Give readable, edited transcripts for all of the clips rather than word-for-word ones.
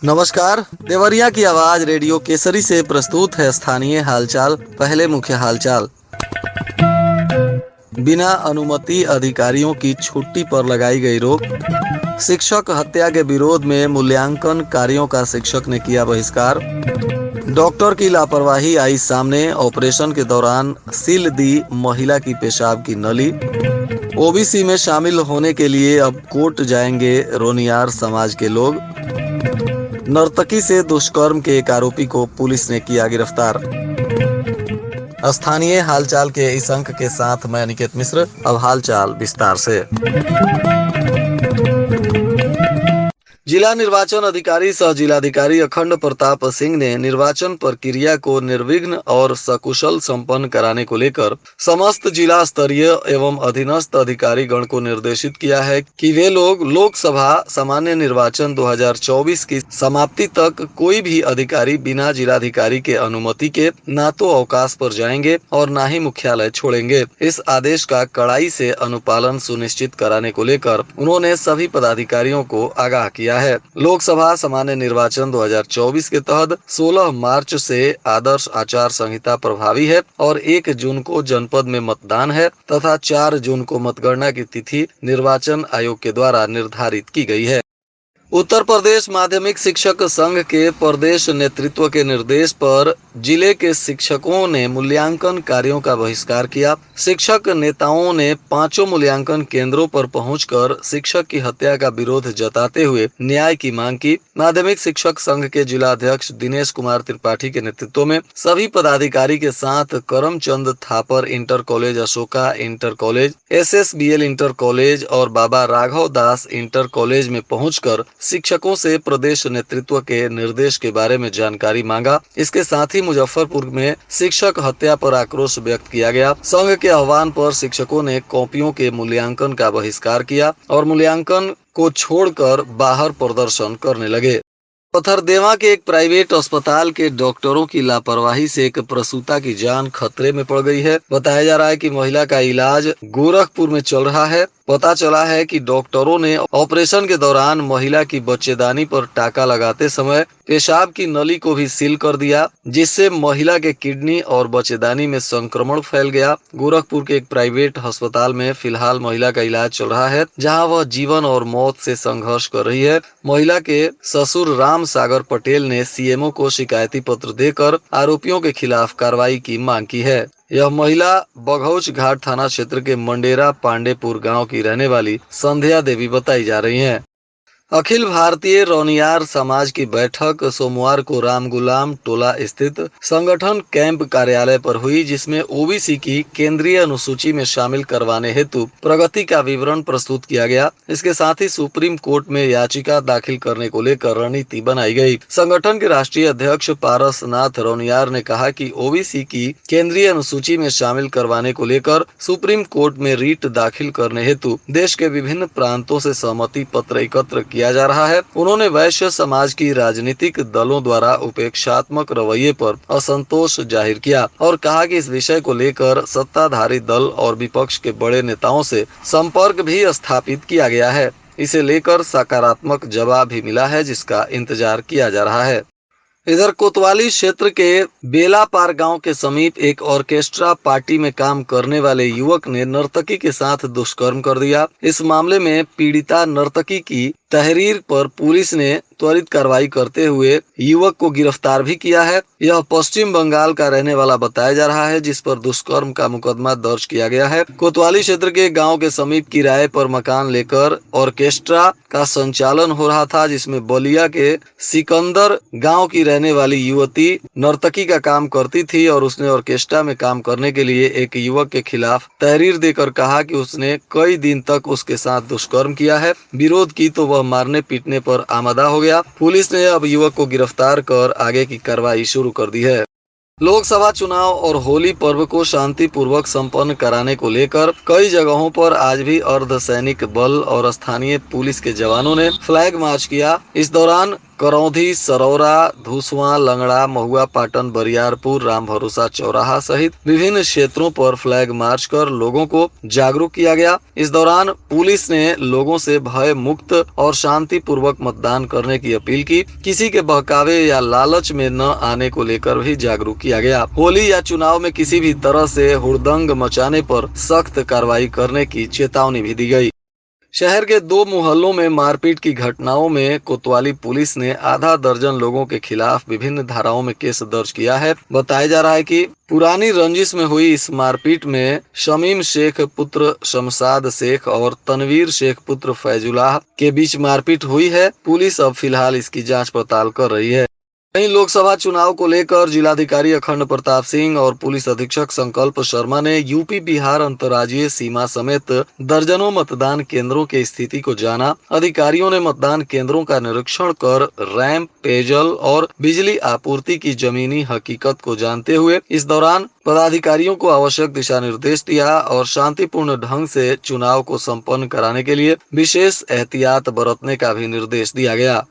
नमस्कार। देवरिया की आवाज रेडियो केसरी से प्रस्तुत है स्थानीय हालचाल। पहले मुख्य हालचाल। बिना अनुमति अधिकारियों की छुट्टी पर लगाई गई रोक। शिक्षक हत्या के विरोध में मूल्यांकन कार्यों का शिक्षक ने किया बहिष्कार। डॉक्टर की लापरवाही आई सामने, ऑपरेशन के दौरान सील दी महिला की पेशाब की नली। ओबीसी में शामिल होने के लिए अब कोर्ट जाएंगे रोनियार समाज के लोग। नर्तकी से दुष्कर्म के एक आरोपी को पुलिस ने किया गिरफ्तार। स्थानीय हालचाल के इस अंक के साथ मैं अनिकेत मिश्र। अब हालचाल विस्तार से। जिला निर्वाचन अधिकारी सह जिलाधिकारी अखंड प्रताप सिंह ने निर्वाचन प्रक्रिया को निर्विघ्न और सकुशल संपन्न कराने को लेकर समस्त जिला स्तरीय एवं अधीनस्थ अधिकारी गण को निर्देशित किया है कि वे लोग लोकसभा सामान्य निर्वाचन 2024 की समाप्ति तक कोई भी अधिकारी बिना जिलाधिकारी के अनुमति के न तो अवकाश पर जाएंगे और न ही मुख्यालय छोड़ेंगे। इस आदेश का कड़ाई से अनुपालन सुनिश्चित कराने को लेकर उन्होंने सभी पदाधिकारियों को आगाह किया है। लोकसभा सामान्य निर्वाचन 2024 के तहत 16 मार्च से आदर्श आचार संहिता प्रभावी है और 1 जून को जनपद में मतदान है तथा 4 जून को मतगणना की तिथि निर्वाचन आयोग के द्वारा निर्धारित की गई है। उत्तर प्रदेश माध्यमिक शिक्षक संघ के प्रदेश नेतृत्व के निर्देश पर जिले के शिक्षकों ने मूल्यांकन कार्यों का बहिष्कार किया। शिक्षक नेताओं ने 5 मूल्यांकन केंद्रों पर पहुंचकर शिक्षक की हत्या का विरोध जताते हुए न्याय की मांग की। माध्यमिक शिक्षक संघ के जिला अध्यक्ष दिनेश कुमार त्रिपाठी के नेतृत्व में सभी पदाधिकारी के साथ Karamchand Thapar inter college, Ashoka inter college, SSBL inter college और बाबा राघव दास इंटर कॉलेज में पहुंचकर शिक्षकों से प्रदेश नेतृत्व के निर्देश के बारे में जानकारी मांगा। इसके साथ ही मुजफ्फरपुर में शिक्षक हत्या पर आक्रोश व्यक्त किया गया। संघ के आह्वान पर शिक्षकों ने कॉपियों के मूल्यांकन का बहिष्कार किया और मूल्यांकन को छोड़कर बाहर प्रदर्शन करने लगे। पथरदेवा के एक प्राइवेट अस्पताल के डॉक्टरों की लापरवाही से एक प्रसूता की जान खतरे में पड़ गई है। बताया जा रहा है कि महिला का इलाज गोरखपुर में चल रहा है। पता चला है कि डॉक्टरों ने ऑपरेशन के दौरान महिला की बच्चेदानी पर टाका लगाते समय पेशाब की नली को भी सील कर दिया, जिससे महिला के किडनी और बच्चेदानी में संक्रमण फैल गया। गोरखपुर के एक प्राइवेट अस्पताल में फिलहाल महिला का इलाज चल रहा है, जहां वह जीवन और मौत से संघर्ष कर रही है। महिला के ससुर राम सागर पटेल ने CMO को शिकायती पत्र देकर आरोपियों के खिलाफ कार्रवाई की मांग की है। यह महिला बघौच घाट थाना क्षेत्र के मंडेरा पांडेपुर गांव की रहने वाली संध्या देवी बताई जा रही हैं। अखिल भारतीय रोनियार समाज की बैठक सोमवार को राम गुलाम टोला स्थित संगठन कैंप कार्यालय पर हुई, जिसमें ओबीसी की केंद्रीय अनुसूची में शामिल करवाने हेतु प्रगति का विवरण प्रस्तुत किया गया। इसके साथ ही सुप्रीम कोर्ट में याचिका दाखिल करने को लेकर रणनीति बनाई गई। संगठन के राष्ट्रीय अध्यक्ष पारसनाथ रोनियार ने कहा कि ओबीसी की केंद्रीय अनुसूची में शामिल करवाने को लेकर सुप्रीम कोर्ट में रीट दाखिल करने हेतु देश के विभिन्न प्रांतों से सहमति पत्र एकत्र किया जा रहा है। उन्होंने वैश्य समाज की राजनीतिक दलों द्वारा उपेक्षात्मक रवैये पर असंतोष जाहिर किया और कहा कि इस विषय को लेकर सत्ताधारी दल और विपक्ष के बड़े नेताओं से संपर्क भी स्थापित किया गया है। इसे लेकर सकारात्मक जवाब भी मिला है, जिसका इंतजार किया जा रहा है। इधर कोतवाली क्षेत्र के बेलापार गांव के समीप एक ऑर्केस्ट्रा पार्टी में काम करने वाले युवक ने नर्तकी के साथ दुष्कर्म कर दिया। इस मामले में पीड़िता नर्तकी की तहरीर पर पुलिस ने त्वरित कार्रवाई करते हुए युवक को गिरफ्तार भी किया है। यह पश्चिम बंगाल का रहने वाला बताया जा रहा है, जिस पर दुष्कर्म का मुकदमा दर्ज किया गया है। कोतवाली क्षेत्र के गांव के समीप किराए पर मकान लेकर ऑर्केस्ट्रा का संचालन हो रहा था, जिसमें बलिया के सिकंदर गांव की रहने वाली युवती नर्तकी का काम करती थी और उसने ऑर्केस्ट्रा में काम करने के लिए एक युवक के खिलाफ तहरीर देकर कहा कि उसने कई दिन तक उसके साथ दुष्कर्म किया है। विरोध की तो वह मारने पीटने पर आमादा हो गया। पुलिस ने अब युवक को गिरफ्तार कर आगे की कार्रवाई शुरू कर दी है। लोकसभा चुनाव और होली पर्व को शांतिपूर्वक संपन्न कराने को लेकर कई जगहों पर आज भी अर्धसैनिक बल और स्थानीय पुलिस के जवानों ने फ्लैग मार्च किया। इस दौरान करौंधी, सरौरा, धुसवा, लंगड़ा, महुआ, पाटन, बरियारपुर, राम भरोसा चौराहा सहित विभिन्न क्षेत्रों पर फ्लैग मार्च कर लोगों को जागरूक किया गया। इस दौरान पुलिस ने लोगों से भय मुक्त और शांति पूर्वक मतदान करने की अपील की। किसी के बहकावे या लालच में न आने को लेकर भी जागरूक किया गया। होली या चुनाव में किसी भी तरह से हुड़दंग मचाने पर सख्त कार्रवाई करने की चेतावनी भी दी गई। शहर के 2 मोहल्लों में मारपीट की घटनाओं में कोतवाली पुलिस ने आधा दर्जन लोगों के खिलाफ विभिन्न धाराओं में केस दर्ज किया है। बताया जा रहा है कि पुरानी रंजिश में हुई इस मारपीट में शमीम शेख पुत्र शमशाद शेख और तनवीर शेख पुत्र फैजुल्लाह के बीच मारपीट हुई है। पुलिस अब फिलहाल इसकी जांच पड़ताल कर रही है। वहीं लोकसभा चुनाव को लेकर जिलाधिकारी अखंड प्रताप सिंह और पुलिस अधीक्षक संकल्प शर्मा ने यूपी बिहार अंतर्राज्यीय सीमा समेत दर्जनों मतदान केंद्रों की स्थिति को जाना। अधिकारियों ने मतदान केंद्रों का निरीक्षण कर रैंप, पेयजल और बिजली आपूर्ति की जमीनी हकीकत को जानते हुए इस दौरान पदाधिकारियों को आवश्यक दिशा निर्देश दिया और शांतिपूर्ण ढंग से चुनाव को संपन्न कराने के लिए विशेष एहतियात बरतने का भी निर्देश दिया गया।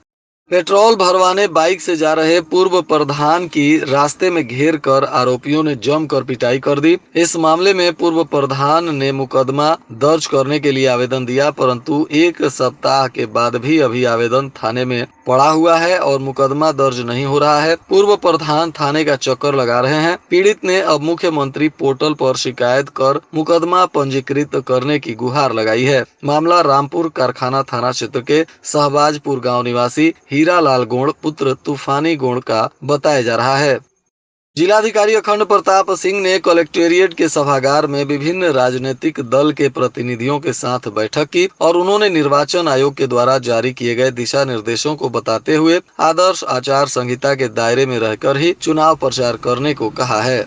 पेट्रोल भरवाने बाइक से जा रहे पूर्व प्रधान की रास्ते में घेर कर आरोपियों ने जमकर पिटाई कर दी। इस मामले में पूर्व प्रधान ने मुकदमा दर्ज करने के लिए आवेदन दिया, परंतु 1 सप्ताह के बाद भी अभी आवेदन थाने में पड़ा हुआ है और मुकदमा दर्ज नहीं हो रहा है। पूर्व प्रधान थाने का चक्कर लगा रहे हैं। पीड़ित ने अब मुख्यमंत्री पोर्टल पर शिकायत कर मुकदमा पंजीकृत करने की गुहार लगाई है। मामला रामपुर कारखाना थाना क्षेत्र के शहबाजपुर गांव निवासी हीरालाल गोंड पुत्र तूफानी गोंड का बताया जा रहा है। जिलाधिकारी अखंड प्रताप सिंह ने कलेक्टेरिएट के सभागार में विभिन्न राजनीतिक दल के प्रतिनिधियों के साथ बैठक की और उन्होंने निर्वाचन आयोग के द्वारा जारी किए गए दिशा निर्देशों को बताते हुए आदर्श आचार संहिता के दायरे में रहकर ही चुनाव प्रचार करने को कहा है।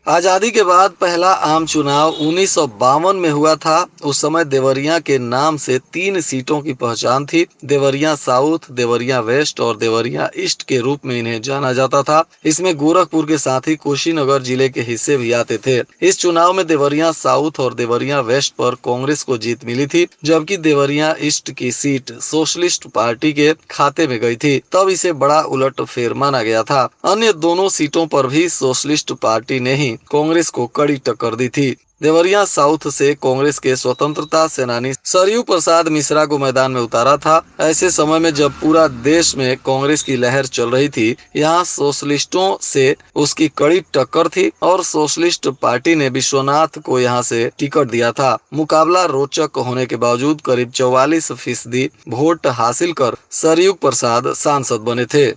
आजादी के बाद पहला आम चुनाव 1952 में हुआ था। उस समय देवरिया के नाम से 3 सीटों की पहचान थी। देवरिया साउथ, देवरिया वेस्ट और देवरिया ईस्ट के रूप में इन्हें जाना जाता था। इसमें गोरखपुर के साथ ही कुशीनगर जिले के हिस्से भी आते थे। इस चुनाव में देवरिया साउथ और देवरिया वेस्ट पर कांग्रेस को जीत मिली थी, जबकि देवरिया ईस्ट की सीट सोशलिस्ट पार्टी के खाते में गई थी। तब इसे बड़ा उलटफेर माना गया था। अन्य दोनों सीटों पर भी सोशलिस्ट पार्टी ने ही कांग्रेस को कड़ी टक्कर दी थी। देवरिया साउथ से कांग्रेस के स्वतंत्रता सेनानी सरयू प्रसाद मिश्रा को मैदान में उतारा था। ऐसे समय में जब पूरा देश में कांग्रेस की लहर चल रही थी, यहाँ सोशलिस्टों से उसकी कड़ी टक्कर थी और सोशलिस्ट पार्टी ने विश्वनाथ को यहाँ से टिकट दिया था। मुकाबला रोचक होने के बावजूद करीब 44% वोट हासिल कर सरयू प्रसाद सांसद बने थे।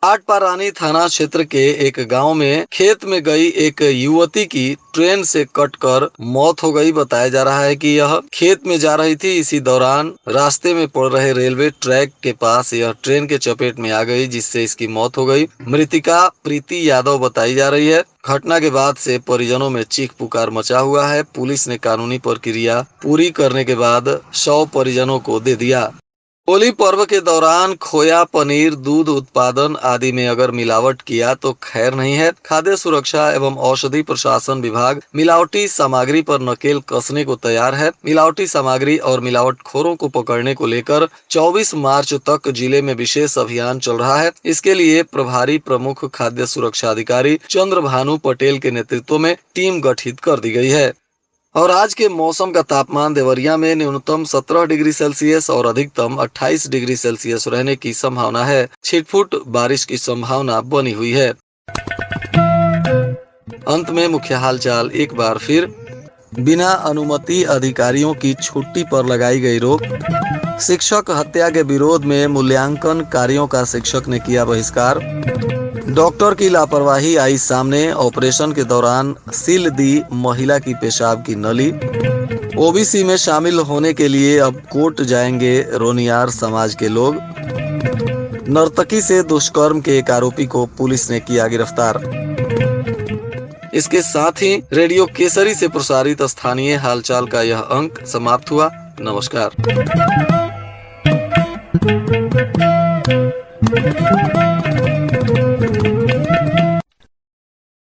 आटपारानी थाना क्षेत्र के एक गांव में खेत में गई एक युवती की ट्रेन से कटकर मौत हो गई। बताया जा रहा है कि यह खेत में जा रही थी। इसी दौरान रास्ते में पड़ रहे रेलवे ट्रैक के पास यह ट्रेन के चपेट में आ गई, जिससे इसकी मौत हो गई। मृतिका प्रीति यादव बताई जा रही है। घटना के बाद से परिजनों में चीख पुकार मचा हुआ है। पुलिस ने कानूनी प्रक्रिया पूरी करने के बाद शव परिजनों को दे दिया। होली पर्व के दौरान खोया, पनीर, दूध उत्पादन आदि में अगर मिलावट किया तो खैर नहीं है। खाद्य सुरक्षा एवं औषधि प्रशासन विभाग मिलावटी सामग्री पर नकेल कसने को तैयार है। मिलावटी सामग्री और मिलावटखोरों को पकड़ने को लेकर 24 मार्च तक जिले में विशेष अभियान चल रहा है। इसके लिए प्रभारी प्रमुख खाद्य सुरक्षा अधिकारी चंद्रभानु पटेल के नेतृत्व में टीम गठित कर दी गई है। और आज के मौसम का तापमान देवरिया में न्यूनतम 17 डिग्री सेल्सियस और अधिकतम 28 डिग्री सेल्सियस रहने की संभावना है। छिटपुट बारिश की संभावना बनी हुई है। अंत में मुख्य हालचाल एक बार फिर। बिना अनुमति अधिकारियों की छुट्टी पर लगाई गई रोक। शिक्षक हत्या के विरोध में मूल्यांकन कार्यों का शिक्षक ने किया बहिष्कार। डॉक्टर की लापरवाही आई सामने। ऑपरेशन के दौरान सील दी महिला की पेशाब की नली। ओबीसी में शामिल होने के लिए अब कोर्ट जाएंगे रोनियार समाज के लोग। नर्तकी से दुष्कर्म के एक आरोपी को पुलिस ने किया गिरफ्तार। इसके साथ ही रेडियो केसरी से प्रसारित स्थानीय हालचाल का यह अंक समाप्त हुआ। नमस्कार।